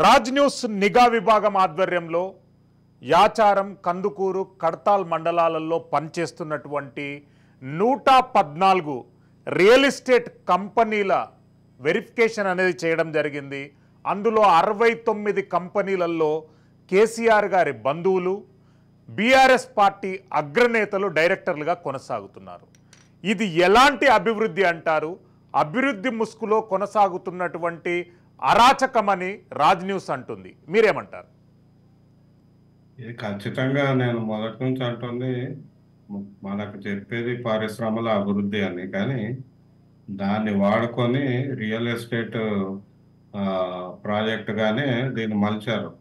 Raj news నిఘా విభాగం ఆధ్వర్యంలో యాచారం, కందుకూరు, కడతాల్ మండలాలలో పనిచేస్తున్నటువంటి 114 రియల్ ఎస్టేట్ కంపెనీల వెరిఫికేషన్ అనేది చేయడం జరిగింది. అందులో 69 కంపెనీలలో కేసీఆర్ గారి బంధువులు, బీఆర్ఎస్ పార్టీ అగ్రనేతలు డైరెక్టర్లుగా కొనసాగుతున్నారు. ఇది ఎలాంటి అభివృద్ధి అంటారు? అభివృద్ధి ముసుగులో కొనసాగుతున్నటువంటి అరాచకమని రాజ్ న్యూస్ అంటుంది. మీరేమంటారు? ఇది ఖచ్చితంగా నేను మొదటి నుంచి అంటుంది మనకు చెప్పేది పరిశ్రమల అభివృద్ధి అని. కానీ దాన్ని వాడుకొని రియల్ ఎస్టేట్ ప్రాజెక్టుగానే దీన్ని మలిచారు.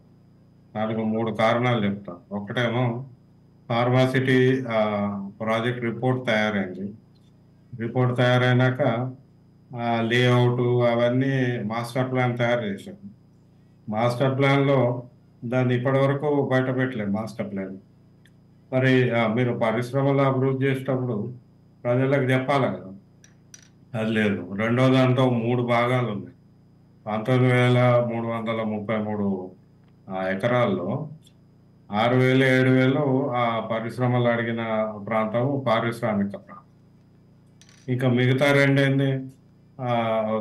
దానికి 3 కారణాలు చెప్తాను. ఒకటేమో ఫార్మాసిటీ ప్రాజెక్ట్ రిపోర్ట్ తయారైంది. రిపోర్ట్ తయారైనాక లేఅవుట్ అవన్నీ మాస్టర్ ప్లాన్ తయారు చేశారు. మాస్టర్ ప్లాన్లో దాన్ని ఇప్పటివరకు బయట పెట్టలేదు. మాస్టర్ ప్లాన్ మరి మీరు పరిశ్రమలు అభివృద్ధి చేసేటప్పుడు ప్రజలకు చెప్పాలి కదా, అది లేదు. రెండో దాంట్లో 3 భాగాలు ఉన్నాయి. 19,333 ఎకరాల్లో 6,000, 7,000 ఆ పరిశ్రమలు అడిగిన ప్రాంతం పారిశ్రామిక ప్రాంతం. ఇంకా మిగతా రెండేంది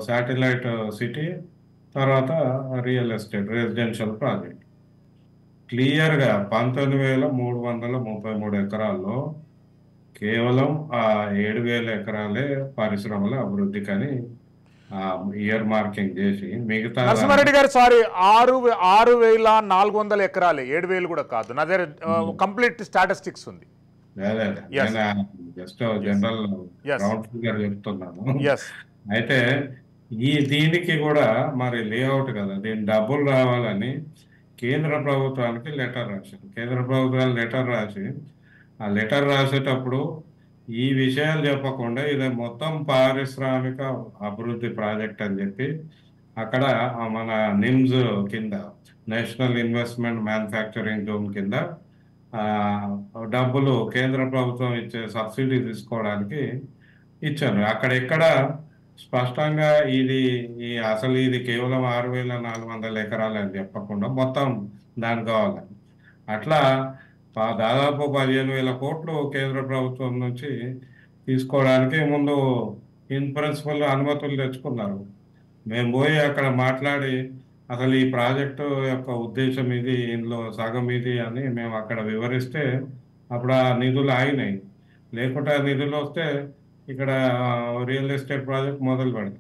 శాటిలైట్ సిటీ, తర్వాత రియల్ ఎస్టేట్ రెసిడెన్షియల్ ప్రాజెక్ట్. క్లియర్గా 19,333 ఎకరాల్లో కేవలం 7,000 ఎకరాలే పరిశ్రమల అభివృద్ధి కానీ ఇయర్ మార్కింగ్ చేసి మిగతా నరసింహారెడ్డి గారు సారీ 6,400 ఎకరాలే, 7,000 కూడా కాదు. నా దగ్గర కంప్లీట్ స్టాటిస్టిక్స్ ఉంది. జస్ట్ జనరల్ రౌండ్ ఫిగర్ చెప్తున్నాను. Yes. అయితే దీనికి కూడా మరి లేఅవుట్ కదా, దీని డబ్బులు రావాలని కేంద్ర ప్రభుత్వానికి లెటర్ రాశారు. కేంద్ర ప్రభుత్వానికి లెటర్ రాసి ఆ లెటర్ రాసేటప్పుడు ఈ విషయాలు చెప్పకుండా ఇది మొత్తం పారిశ్రామిక అభివృద్ధి ప్రాజెక్ట్ అని చెప్పి అక్కడ మన నిమ్స్ కింద, నేషనల్ ఇన్వెస్ట్మెంట్ మ్యానుఫ్యాక్చరింగ్ జోన్ కింద డబ్బులు కేంద్ర ప్రభుత్వం ఇచ్చే సబ్సిడీ తీసుకోవడానికి ఇచ్చారు. అక్కడెక్కడ స్పష్టంగా అసలు ఇది కేవలం 6,400 ఎకరాలు అని చెప్పకుండా మొత్తం దానికి కావాలని అట్లా దాదాపు 15,000 కోట్లు కేంద్ర ప్రభుత్వం నుంచి తీసుకోవడానికి ముందు ఇన్ ప్రిన్సిపల్ అనుమతులు తెచ్చుకున్నారు. మేము పోయి అక్కడ మాట్లాడి అసలు ఈ ప్రాజెక్టు యొక్క ఉద్దేశం ఇది, ఇందులో సగం ఇది అని మేము అక్కడ వివరిస్తే అప్పుడు ఆ నిధులు ఆగినాయి. లేకుంటే ఆ నిధులు వస్తే ఇక్కడ రియల్ ఎస్టేట్ ప్రాజెక్ట్ మొదలు పెడతాం.